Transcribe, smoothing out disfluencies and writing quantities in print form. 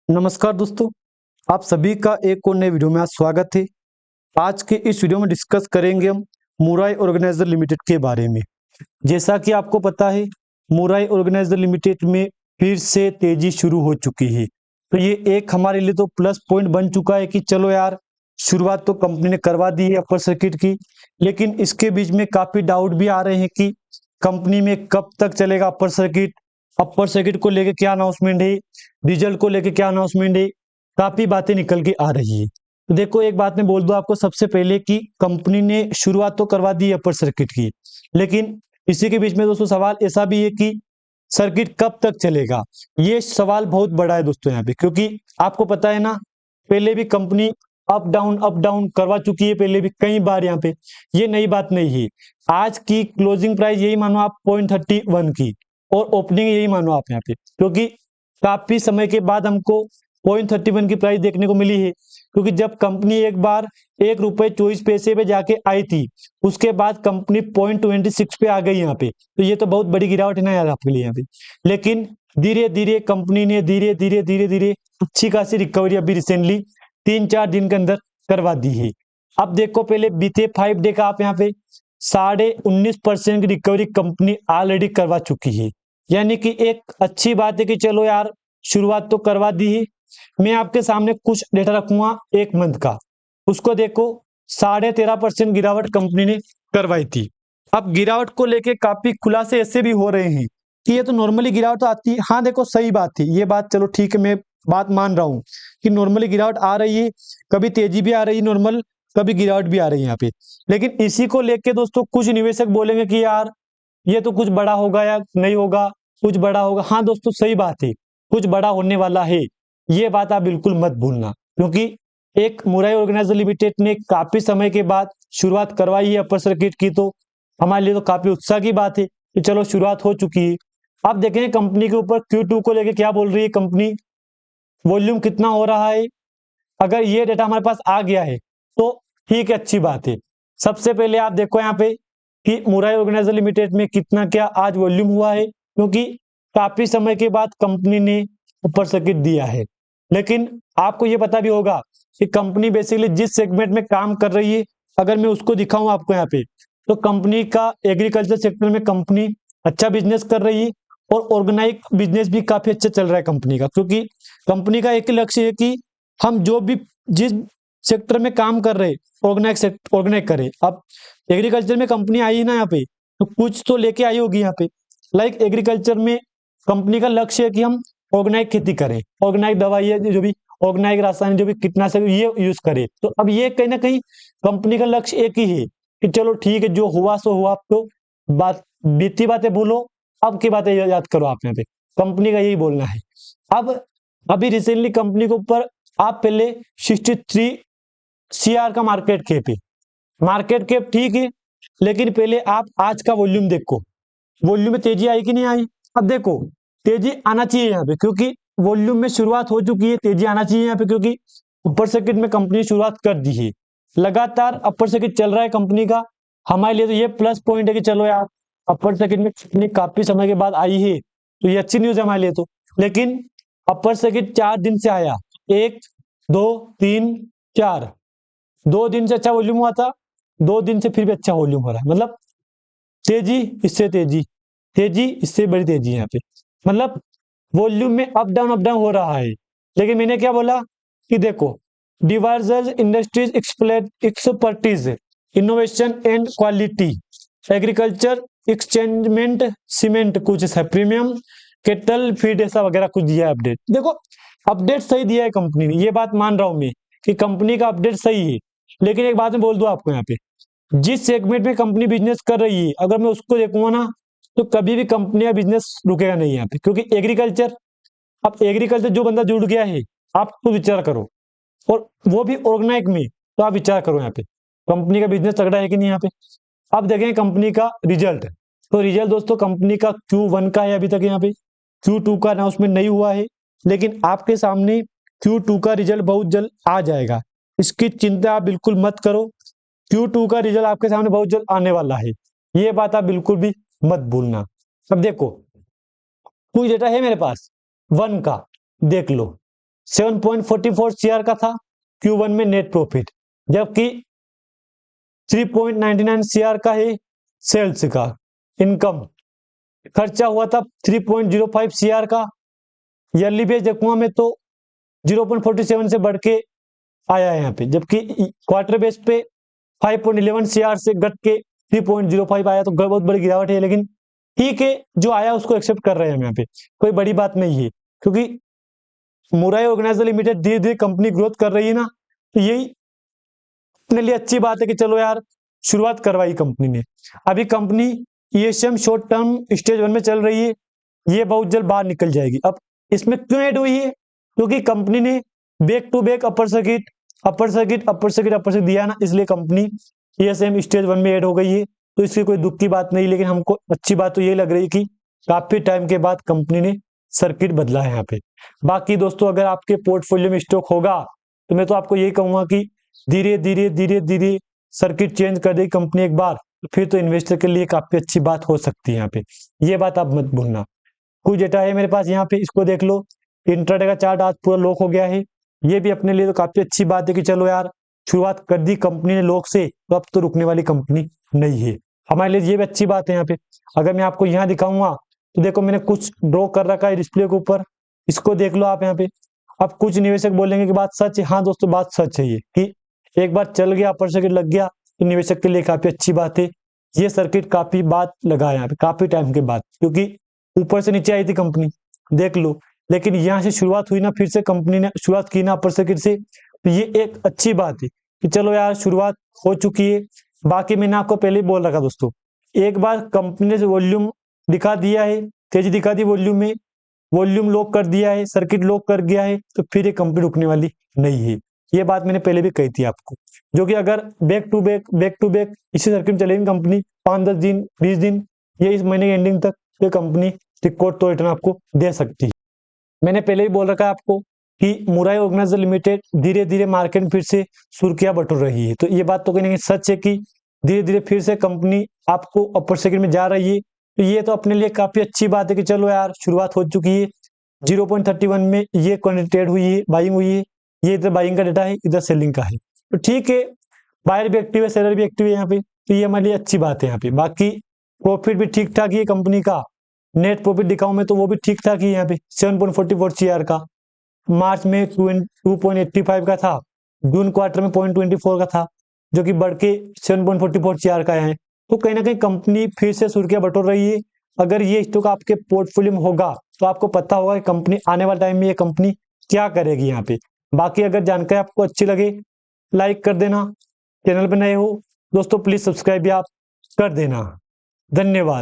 नमस्कार दोस्तों, आप सभी का एक और नए वीडियो में आज स्वागत है। आज के इस वीडियो में डिस्कस करेंगे हम मुराई ऑर्गेनाइजर लिमिटेड के बारे में। जैसा कि आपको पता है, मुराई ऑर्गेनाइजर लिमिटेड में फिर से तेजी शुरू हो चुकी है। तो ये एक हमारे लिए तो प्लस पॉइंट बन चुका है कि चलो यार, शुरुआत तो कंपनी ने करवा दी है अपर सर्किट की। लेकिन इसके बीच में काफी डाउट भी आ रहे हैं कि कंपनी में कब तक चलेगा अपर सर्किट को लेके क्या अनाउंसमेंट है, रिजल्ट को लेके क्या अनाउंसमेंट है। काफी बातें निकल के आ रही है। तो देखो, एक बात मैं बोल दूं आपको सबसे पहले कि कंपनी ने शुरुआत तो करवा दी है अपर सर्किट की, लेकिन इसी के बीच में दोस्तों सवाल ऐसा भी है कि सर्किट कब तक चलेगा। ये सवाल बहुत बड़ा है दोस्तों यहाँ पे, क्योंकि आपको पता है ना, पहले भी कंपनी अप डाउन करवा चुकी है पहले भी कई बार यहाँ पे। ये नई बात नहीं है। आज की क्लोजिंग प्राइस यही मानो आप 0.31 की, और ओपनिंग यही मानो आप यहाँ पे, क्योंकि काफी समय के बाद हमको 0.31 की प्राइस देखने को मिली है। क्योंकि जब कंपनी एक बार ₹1.24 पे जाके आई थी, उसके बाद कंपनी 0.26 पे आ गई यहाँ पे। तो ये तो बहुत बड़ी गिरावट है ना यार आपके लिए यहाँ पे। लेकिन धीरे धीरे कंपनी ने धीरे धीरे अच्छी खासी रिकवरी अभी रिसेंटली 3-4 दिन के अंदर करवा दी है। अब देखो, पहले बीते 5 डे का आप यहाँ पे 19.5% की रिकवरी कंपनी ऑलरेडी करवा चुकी है। यानी कि एक अच्छी बात है कि चलो यार, शुरुआत तो करवा दी है। मैं आपके सामने कुछ डेटा रखूंगा एक मंथ का, उसको देखो। 13.5% गिरावट कंपनी ने करवाई थी। अब गिरावट को लेके काफी खुलासे ऐसे भी हो रहे हैं कि ये तो नॉर्मली गिरावट तो आती है। हाँ देखो, सही बात थी ये बात, चलो ठीक है, मैं बात मान रहा हूँ कि नॉर्मली गिरावट आ रही है। कभी तेजी भी आ रही है नॉर्मल, कभी गिरावट भी आ रही है यहाँ पे। लेकिन इसी को लेके दोस्तों कुछ निवेशक बोलेंगे कि यार, ये तो कुछ बड़ा होगा या नहीं होगा, कुछ बड़ा होगा। हाँ दोस्तों, सही बात है, कुछ बड़ा होने वाला है। ये बात आप बिल्कुल मत भूलना, क्योंकि एक मुराई ऑर्गेनाइजर लिमिटेड ने काफी समय के बाद शुरुआत करवाई है अपर सर्किट की। तो हमारे लिए तो काफी उत्साह की बात है कि चलो शुरुआत हो चुकी है। अब देखेंगे कंपनी के ऊपर Q2 को लेके क्या बोल रही है कंपनी, वॉल्यूम कितना हो रहा है। अगर ये डेटा हमारे पास आ गया है तो ठीक है, अच्छी बात है। सबसे पहले आप देखो यहाँ पे कि मुराई ऑर्गेनाइजर लिमिटेड में कितना क्या आज वॉल्यूम हुआ है, क्योंकि काफी समय के बाद कंपनी ने ऊपर सर्किट दिया है। लेकिन आपको ये पता भी होगा कि कंपनी बेसिकली जिस सेगमेंट में काम कर रही है, अगर मैं उसको दिखाऊं आपको यहाँ पे, तो कंपनी का एग्रीकल्चर सेक्टर में कंपनी अच्छा बिजनेस कर रही है। और ऑर्गेनाइज बिजनेस भी काफी अच्छा चल रहा है कंपनी का, क्योंकि कंपनी का एक ही लक्ष्य है कि हम जो भी जिस सेक्टर में काम कर रहे ऑर्गेनाइज करें। अब एग्रीकल्चर में कंपनी आई है ना यहाँ पे, तो कुछ तो लेके आई होगी यहाँ पे। लाइक एग्रीकल्चर में कंपनी का लक्ष्य है कि हम ऑर्गेनाइज खेती करें, ऑर्गेनाइज दवाई जो भी ऑर्गेनाइज रासायनिक जो भी कीटनाशक ये यूज करें। तो अब ये कहीं ना कहीं कंपनी का लक्ष्य एक ही है कि चलो ठीक है, जो हुआ सो हुआ। अब तो बात बीती बातें भूलो, अब की बातें याद करो आप यहाँ पे। कंपनी का यही बोलना है। अब अभी रिसेंटली कंपनी के ऊपर आप पहले 63 CR का मार्केट कैप ठीक है। लेकिन पहले आप आज का वॉल्यूम देखो, वॉल्यूम में तेजी आई कि नहीं आई। अब देखो, तेजी आना चाहिए यहाँ पे, क्योंकि वॉल्यूम में शुरुआत हो चुकी है। तेजी आना चाहिए यहाँ पे, क्योंकि अपर सर्किट में कंपनी ने शुरुआत कर दी है। लगातार अपर सर्किट चल रहा है कंपनी का। हमारे लिए तो ये प्लस पॉइंट है कि चलो यार, अपर सर्किट में कंपनी काफी समय के बाद आई है, तो ये अच्छी न्यूज है हमारे लिए तो। लेकिन अपर सर्किट 4 दिन से आया, 1, 2, 3, 4, 2 दिन से अच्छा वॉल्यूम हुआ था। 2 दिन से फिर भी अच्छा वॉल्यूम हो रहा है। मतलब तेजी इससे तेजी, तेजी इससे बड़ी तेजी है यहाँ पे। मतलब वॉल्यूम में अप डाउन हो रहा है। लेकिन मैंने क्या बोला कि देखो, divisors industries expertise, innovation and quality, agriculture exchangement, cement कुछ है, प्रीमियम केटल फीड, ऐसा वगैरह कुछ दिया है अपडेट। देखो, अपडेट सही दिया है कंपनी ने, ये बात मान रहा हूं मैं कि कंपनी का अपडेट सही है। लेकिन एक बात मैं बोल दूं आपको यहाँ पे, जिस सेगमेंट में कंपनी बिजनेस कर रही है, अगर मैं उसको देखूंगा ना, तो कभी भी कंपनी का बिजनेस रुकेगा नहीं यहाँ पे। क्योंकि एग्रीकल्चर, अब एग्रीकल्चर जो बंदा जुड़ गया है, आप तो विचार करो, और वो भी ऑर्गेनाइज में, तो आप विचार करो यहाँ पे कंपनी का बिजनेस तगड़ा है कि नहीं यहाँ पे। अब देखें कंपनी का रिजल्ट। तो रिजल्ट दोस्तों कंपनी का Q1 का है अभी तक यहाँ पे। Q2 का अनाउंसमेंट नहीं हुआ है, लेकिन आपके सामने Q2 का रिजल्ट बहुत जल्द आ जाएगा। इसकी चिंता आप बिल्कुल मत करो। Q2 का रिजल्ट आपके सामने बहुत जल्द आने वाला है, ये बात आप बिल्कुल भी मत भूलना। अब देखो, कुछ डेटा है मेरे पास वन का, देख लो। 7.44 CR का था Q1 में नेट प्रॉफिट, जबकि 3.99 CR का है सेल्स का इनकम। खर्चा हुआ था 3.05 CR का। ईयरली बेस देखूंगा मैं तो 0.47 से बढ़ के आया है यहाँ पे, जबकि क्वार्टर बेस पे 5.11 CR से घट के 3.05 आया, तो बहुत बड़ी गिरावट है, लेकिन ठीक है, जो आया उसको एक्सेप्ट कर रहे हैं हम यहाँ पे, कोई बड़ी बात नहीं है, क्योंकि मुराई ऑर्गेनाइजर लिमिटेड धीरे धीरे कंपनी ग्रोथ कर रही है ना, तो यही अपने लिए अच्छी बात है कि चलो यार शुरुआत करवाई कंपनी ने। अभी company ESM short term stage 1 में चल रही है, ये बहुत जल्द बाहर निकल जाएगी। अब इसमें क्यों ऐड हुई है? क्योंकि कंपनी ने back to back upper circuit upper circuit upper circuit upper circuit दिया ना, इसलिए कंपनी ESM स्टेज 1 में ऐड हो गई है। तो इसकी कोई दुख की बात नहीं, लेकिन हमको अच्छी बात तो ये लग रही कि काफी टाइम के बाद कंपनी ने सर्किट बदला है यहाँ पे। बाकी दोस्तों, अगर आपके पोर्टफोलियो में स्टॉक होगा तो मैं तो आपको यही कहूंगा कि धीरे धीरे धीरे धीरे सर्किट चेंज कर देगी कंपनी एक बार, फिर तो इन्वेस्टर के लिए काफी अच्छी बात हो सकती है यहाँ पे, ये बात आप मत भूलना। कुछ डेटा है मेरे पास यहाँ पे, इसको देख लो। इंट्राडे का चार्ट आज पूरा लॉक हो गया है, ये भी अपने लिए तो काफी अच्छी बात है कि चलो यार शुरुआत कर दी कंपनी ने लॉक से, तो अब तो रुकने वाली कंपनी नहीं है, हमारे लिए ये भी अच्छी बात है यहाँ पे। अगर मैं आपको यहाँ दिखाऊंगा तो देखो मैंने कुछ ड्रॉ कर रखा है डिस्प्ले के ऊपर, इसको देख लो आप यहाँ पे। अब कुछ निवेशक बोलेंगे कि बात सच है, हाँ दोस्तों बात सच है ये, कि एक बार चल गया अपर सर्किट लग गया तो निवेशक के लिए काफी अच्छी बात है। ये सर्किट काफी बात लगा यहाँ पे काफी टाइम के बाद, क्योंकि ऊपर से नीचे आई थी कंपनी, देख लो, लेकिन यहाँ से शुरुआत हुई ना, फिर से कंपनी ने शुरुआत की ना अपर सर्किट से, तो ये एक अच्छी बात है कि चलो यार शुरुआत हो चुकी है। बाकी मैंने आपको पहले ही बोल रखा दोस्तों, एक बार कंपनी ने वॉल्यूम दिखा दिया है, तेजी दिखा दी वॉल्यूम में, वॉल्यूम लॉक कर दिया है, सर्किट लॉक कर गया है, तो फिर ये कंपनी रुकने वाली नहीं है। ये बात मैंने पहले भी कही थी आपको, जो कि अगर बैक टू बैक इसी सर्किट में चलेगी कंपनी 5-10 दिन 20 दिन, ये इस महीने की एंडिंग तक ये कंपनी रिकॉर्ड तो रिटर्न आपको दे सकती है। मैंने पहले ही बोल रखा है आपको कि मुराई ऑर्गेनाइजर लिमिटेड धीरे धीरे मार्केट में फिर से सुर्खियां बटोर रही है, तो ये बात तो कहीं ना कहीं सच है कि धीरे धीरे फिर से कंपनी आपको अपर सेगमेंट में जा रही है। तो ये तो अपने लिए काफी अच्छी बात है कि चलो यार शुरुआत हो चुकी है। 0.31 में ये ट्रेड हुई है, बाइंग हुई है, ये इधर बाइंग का डेटा है, इधर सेलिंग का है, तो ठीक है, बायर भी एक्टिव है, सेलर भी एक्टिव है यहाँ पे, तो ये हमारे लिए अच्छी बात है यहाँ पे। बाकी प्रॉफिट भी ठीक ठाक ही है कंपनी का, नेट प्रॉफिट दिखाऊं मैं तो वो भी ठीक ठाक ही यहाँ पे 7.44 CR का, मार्च में 2.85 का था, जून क्वार्टर में 0.24 का था, जो कि बढ़ के 7.44 CR का है। तो कहीं ना कहीं कंपनी फिर से सुर्खियां बटोर रही है। अगर ये स्टॉक आपके पोर्टफोलियो में होगा तो आपको पता होगा कि कंपनी आने वाले टाइम में ये कंपनी क्या करेगी यहाँ पे। बाकी अगर जानकारी आपको अच्छी लगे लाइक कर देना, चैनल पर नए हो दोस्तों प्लीज सब्सक्राइब भी आप कर देना। धन्यवाद।